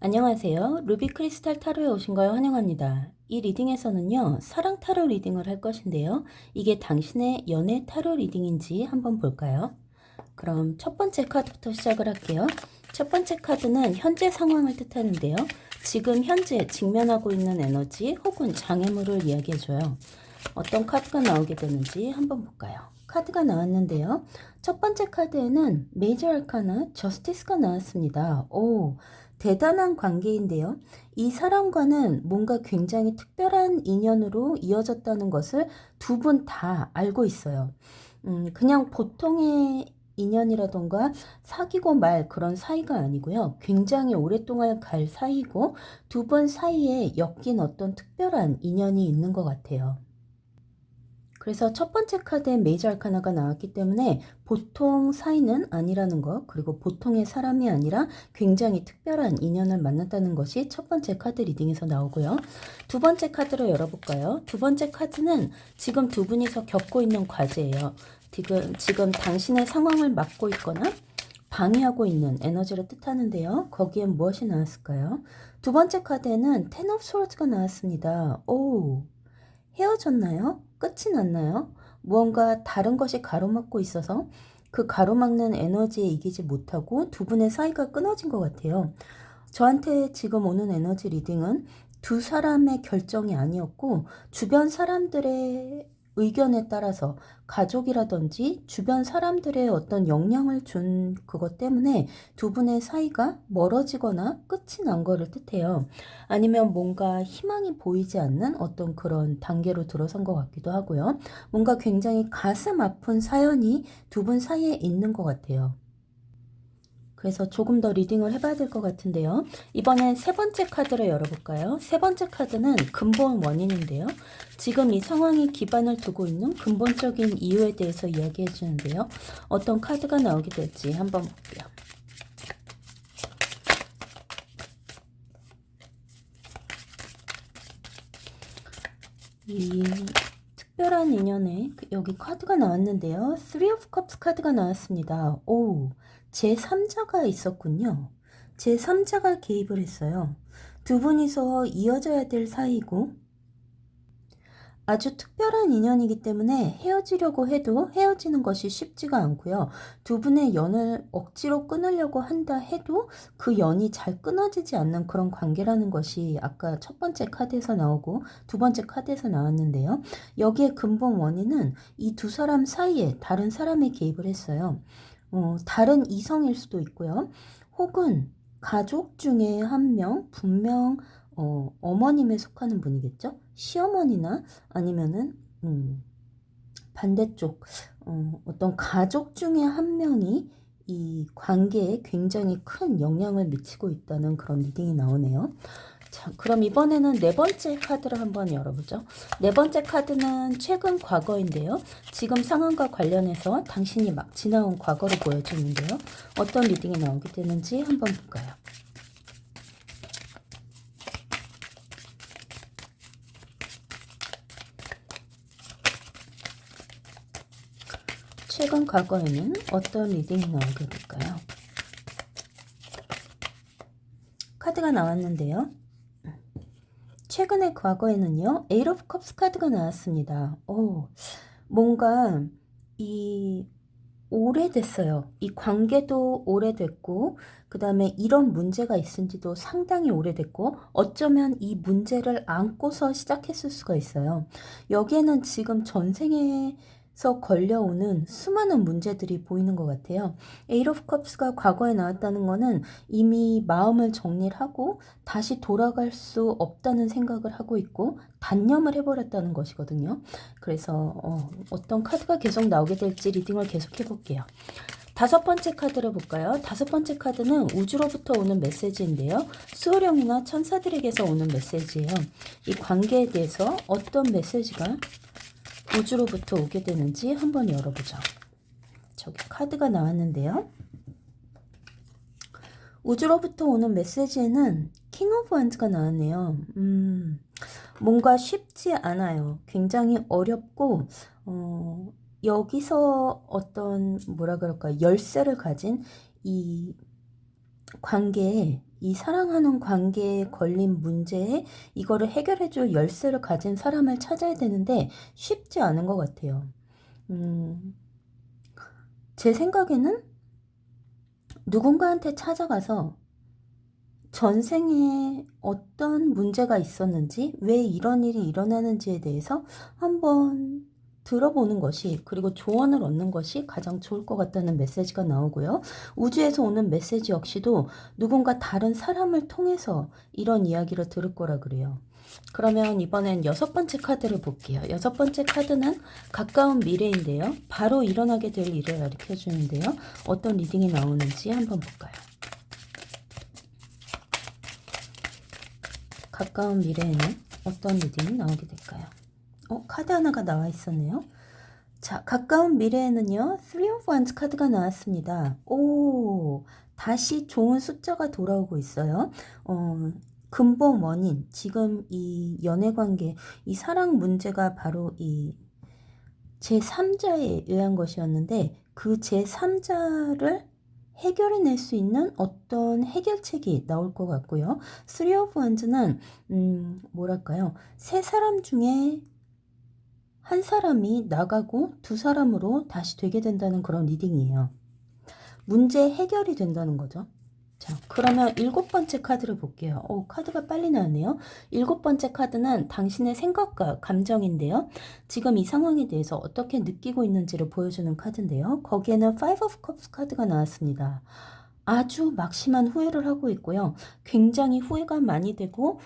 안녕하세요. 루비 크리스탈 타로에 오신 걸 환영합니다. 이 리딩에서는요, 사랑 타로 리딩을 할 것인데요. 이게 당신의 연애 타로 리딩인지 한번 볼까요? 그럼 첫 번째 카드부터 시작을 할게요. 첫 번째 카드는 현재 상황을 뜻하는데요. 지금 현재 직면하고 있는 에너지 혹은 장애물을 이야기해줘요. 어떤 카드가 나오게 되는지 한번 볼까요? 카드가 나왔는데요. 첫 번째 카드에는 메이저 아카나 저스티스가 나왔습니다. 오, 대단한 관계인데요. 이 사람과는 뭔가 굉장히 특별한 인연으로 이어졌다는 것을 두 분 다 알고 있어요. 그냥 보통의 인연이라던가 사귀고 말 그런 사이가 아니고요. 굉장히 오랫동안 갈 사이고 두 분 사이에 엮인 어떤 특별한 인연이 있는 것 같아요. 그래서 첫 번째 카드에 메이저 아카나가 나왔기 때문에 보통 사이는 아니라는 것, 그리고 보통의 사람이 아니라 굉장히 특별한 인연을 만났다는 것이 첫 번째 카드 리딩에서 나오고요. 두 번째 카드로 열어볼까요? 두 번째 카드는 지금 두 분이서 겪고 있는 과제예요. 지금 당신의 상황을 막고 있거나 방해하고 있는 에너지를 뜻하는데요. 거기엔 무엇이 나왔을까요? 두 번째 카드에는 텐 오브 소드가 나왔습니다. 오, 헤어졌나요? 끝이 났나요? 무언가 다른 것이 가로막고 있어서 그 가로막는 에너지에 이기지 못하고 두 분의 사이가 끊어진 것 같아요. 저한테 지금 오는 에너지 리딩은 두 사람의 결정이 아니었고 주변 사람들의 의견에 따라서 가족이라든지 주변 사람들의 어떤 영향을 준 그것 때문에 두 분의 사이가 멀어지거나 끝이 난 거를 뜻해요. 아니면 뭔가 희망이 보이지 않는 어떤 그런 단계로 들어선 것 같기도 하고요. 뭔가 굉장히 가슴 아픈 사연이 두 분 사이에 있는 것 같아요. 그래서 조금 더 리딩을 해봐야 될 것 같은데요. 이번엔 세 번째 카드를 열어볼까요? 세 번째 카드는 근본 원인인데요. 지금 이 상황이 기반을 두고 있는 근본적인 이유에 대해서 이야기해 주는데요. 어떤 카드가 나오게 될지 한번 볼게요. 이 특별한 인연에 여기 카드가 나왔는데요. Three of Cups 카드가 나왔습니다. 오, 제3자가 있었군요. 제3자가 개입을 했어요. 두 분이서 이어져야 될 사이고 아주 특별한 인연이기 때문에 헤어지려고 해도 헤어지는 것이 쉽지가 않고요. 두 분의 연을 억지로 끊으려고 한다 해도 그 연이 잘 끊어지지 않는 그런 관계라는 것이 아까 첫 번째 카드에서 나오고 두 번째 카드에서 나왔는데요. 여기에 근본 원인은 이 두 사람 사이에 다른 사람이 개입을 했어요. 다른 이성일 수도 있고요. 혹은 가족 중에 한 명, 분명 어머님에 속하는 분이겠죠? 시어머니나 아니면은 반대쪽 어떤 가족 중에 한 명이 이 관계에 굉장히 큰 영향을 미치고 있다는 그런 리딩이 나오네요. 자, 그럼 이번에는 네 번째 카드를 한번 열어보죠. 네 번째 카드는 최근 과거인데요. 지금 상황과 관련해서 당신이 막 지나온 과거를 보여주는데요. 어떤 리딩이 나오게 되는지 한번 볼까요? 최근 과거에는 어떤 리딩이 나오게 될까요? 카드가 나왔는데요. 최근의 과거에는요. 에이트 오브 컵스 카드가 나왔습니다. 오, 뭔가 이 오래됐어요. 이 관계도 오래됐고 그 다음에 이런 문제가 있은 지도 상당히 오래됐고 어쩌면 이 문제를 안고서 시작했을 수가 있어요. 여기에는 지금 전생에서 걸려오는 수많은 문제들이 보이는 것 같아요. 에이트 오브 컵스가 과거에 나왔다는 거는 이미 마음을 정리를 하고 다시 돌아갈 수 없다는 생각을 하고 있고 단념을 해버렸다는 것이거든요. 그래서 어떤 카드가 계속 나오게 될지 리딩을 계속 해볼게요. 다섯 번째 카드를 볼까요? 다섯 번째 카드는 우주로부터 오는 메시지인데요. 수호령이나 천사들에게서 오는 메시지예요. 이 관계에 대해서 어떤 메시지가 우주로부터 오게 되는지 한번 열어보죠. 저기 카드가 나왔는데요. 우주로부터 오는 메시지에는 킹 오브 원즈가 나왔네요. 뭔가 쉽지 않아요. 굉장히 어렵고 여기서 어떤 뭐라 그럴까 열쇠를 가진 이 관계에 이 사랑하는 관계에 걸린 문제에 이거를 해결해줄 열쇠를 가진 사람을 찾아야 되는데 쉽지 않은 것 같아요. 제 생각에는 누군가한테 찾아가서 전생에 어떤 문제가 있었는지, 왜 이런 일이 일어나는지에 대해서 한번 들어보는 것이, 그리고 조언을 얻는 것이 가장 좋을 것 같다는 메시지가 나오고요. 우주에서 오는 메시지 역시도 누군가 다른 사람을 통해서 이런 이야기를 들을 거라 그래요. 그러면 이번엔 6번째 카드를 볼게요. 6번째 카드는 가까운 미래인데요. 바로 일어나게 될 일을 가르쳐 주는데요. 어떤 리딩이 나오는지 한번 볼까요? 가까운 미래에는 어떤 리딩이 나오게 될까요? 카드 하나가 나와 있었네요. 자, 가까운 미래에는요, Three of Wands 카드가 나왔습니다. 오, 다시 좋은 숫자가 돌아오고 있어요. 근본 원인, 지금 이 연애관계, 이 사랑 문제가 바로 이 제3자에 의한 것이었는데, 그 제3자를 해결해낼 수 있는 어떤 해결책이 나올 것 같고요. Three of Wands는 뭐랄까요? 세 사람 중에 한 사람이 나가고 두 사람으로 다시 되게 된다는 그런 리딩이에요. 문제 해결이 된다는 거죠. 자, 그러면 7번째 카드를 볼게요. 카드가 빨리 나왔네요. 7번째 카드는 당신의 생각과 감정인데요. 지금 이 상황에 대해서 어떻게 느끼고 있는지를 보여주는 카드인데요. 거기에는 Five of Cups 카드가 나왔습니다. 아주 막심한 후회를 하고 있고요. 굉장히 후회가 많이 되고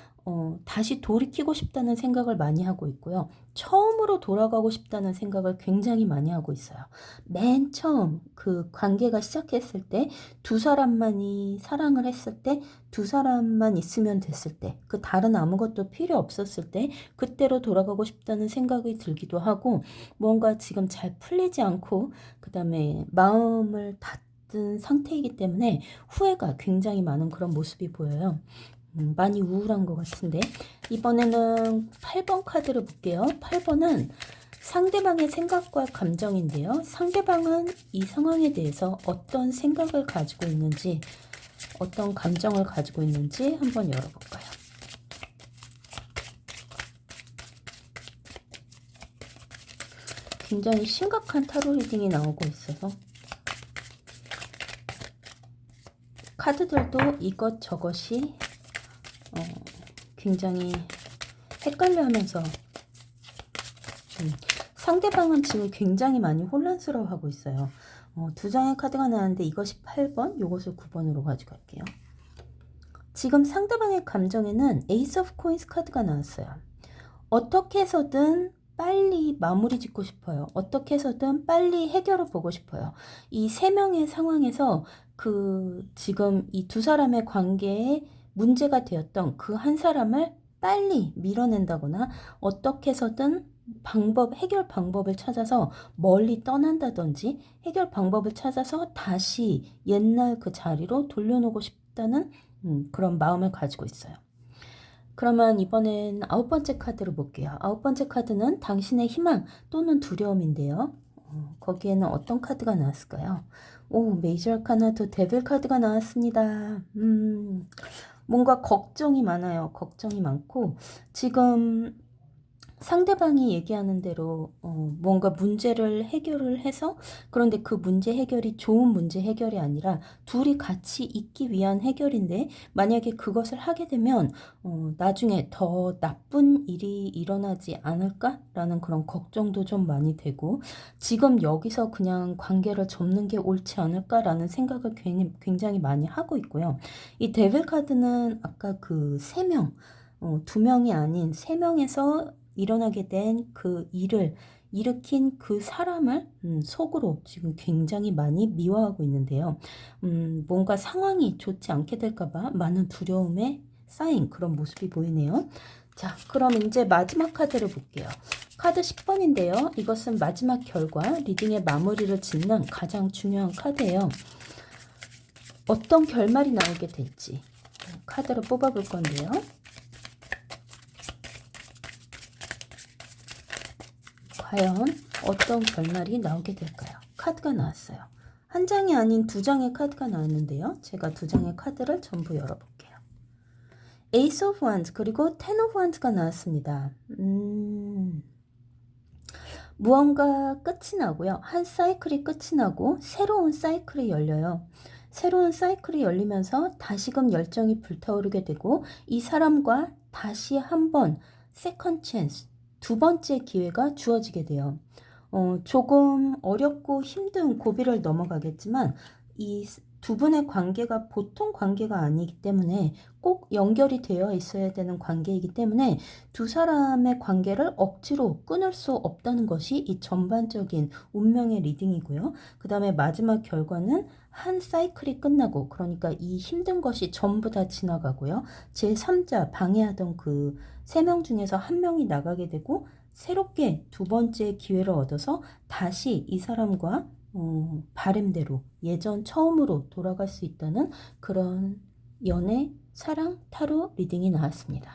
다시 돌이키고 싶다는 생각을 많이 하고 있고요. 처음으로 돌아가고 싶다는 생각을 굉장히 많이 하고 있어요. 맨 처음 그 관계가 시작했을 때 두 사람만이 사랑을 했을 때 두 사람만 있으면 됐을 때 그 다른 아무것도 필요 없었을 때 그때로 돌아가고 싶다는 생각이 들기도 하고 뭔가 지금 잘 풀리지 않고 그 다음에 마음을 닫은 상태이기 때문에 후회가 굉장히 많은 그런 모습이 보여요. 많이 우울한 것 같은데 이번에는 8번 카드를 볼게요. 8번은 상대방의 생각과 감정인데요. 상대방은 이 상황에 대해서 어떤 생각을 가지고 있는지 어떤 감정을 가지고 있는지 한번 열어볼까요? 굉장히 심각한 타로 리딩이 나오고 있어서 카드들도 이것저것이 굉장히 헷갈려 하면서 상대방은 지금 굉장히 많이 혼란스러워하고 있어요. 두 장의 카드가 나왔는데 이것이 8번, 이것을 9번으로 가져갈게요. 지금 상대방의 감정에는 에이스 오브 코인스 카드가 나왔어요. 어떻게 해서든 빨리 마무리 짓고 싶어요. 어떻게 해서든 빨리 해결을 보고 싶어요. 이 세 명의 상황에서 지금 이 두 사람의 관계에 문제가 되었던 그 한 사람을 빨리 밀어낸다거나 어떻게 해서든 해결 방법을 찾아서 멀리 떠난다든지 해결 방법을 찾아서 다시 옛날 그 자리로 돌려놓고 싶다는 그런 마음을 가지고 있어요. 그러면 이번엔 9번째 카드를 볼게요. 9번째 카드는 당신의 희망 또는 두려움인데요. 거기에는 어떤 카드가 나왔을까요? 메이저 아카나도 데빌 카드가 나왔습니다. 뭔가 걱정이 많아요. 걱정이 많고 지금 상대방이 얘기하는 대로 뭔가 문제를 해결을 해서 그런데 그 문제 해결이 좋은 문제 해결이 아니라 둘이 같이 있기 위한 해결인데 만약에 그것을 하게 되면 나중에 더 나쁜 일이 일어나지 않을까라는 그런 걱정도 좀 많이 되고 지금 여기서 그냥 관계를 접는 게 옳지 않을까라는 생각을 굉장히 많이 하고 있고요. 이 데빌 카드는 아까 그 3명 2명이 아닌 3명에서 일어나게 된 그 일을 일으킨 그 사람을 속으로 지금 굉장히 많이 미워하고 있는데요. 뭔가 상황이 좋지 않게 될까봐 많은 두려움에 쌓인 그런 모습이 보이네요. 자, 그럼 이제 마지막 카드를 볼게요. 카드 10번인데요. 이것은 마지막 결과, 리딩의 마무리를 짓는 가장 중요한 카드예요. 어떤 결말이 나오게 될지 카드를 뽑아볼 건데요. 과연 어떤 결말이 나오게 될까요? 카드가 나왔어요. 한 장이 아닌 두 장의 카드가 나왔는데요. 제가 두 장의 카드를 전부 열어볼게요. 에이스 오브 원즈 그리고 텐 오브 원즈가 나왔습니다. 무언가 끝이 나고요. 한 사이클이 끝이 나고 새로운 사이클이 열려요. 새로운 사이클이 열리면서 다시금 열정이 불타오르게 되고 이 사람과 다시 한번 세컨 찬스, 두 번째 기회가 주어지게 돼요. 조금 어렵고 힘든 고비를 넘어가겠지만 이 두 분의 관계가 보통 관계가 아니기 때문에 꼭 연결이 되어 있어야 되는 관계이기 때문에 두 사람의 관계를 억지로 끊을 수 없다는 것이 이 전반적인 운명의 리딩이고요. 그 다음에 마지막 결과는 한 사이클이 끝나고, 그러니까 이 힘든 것이 전부 다 지나가고요. 제3자 방해하던 그 3명 중에서 한 명이 나가게 되고 새롭게 두 번째 기회를 얻어서 다시 이 사람과 바램대로 예전 처음으로 돌아갈 수 있다는 그런 연애, 사랑, 타로 리딩이 나왔습니다.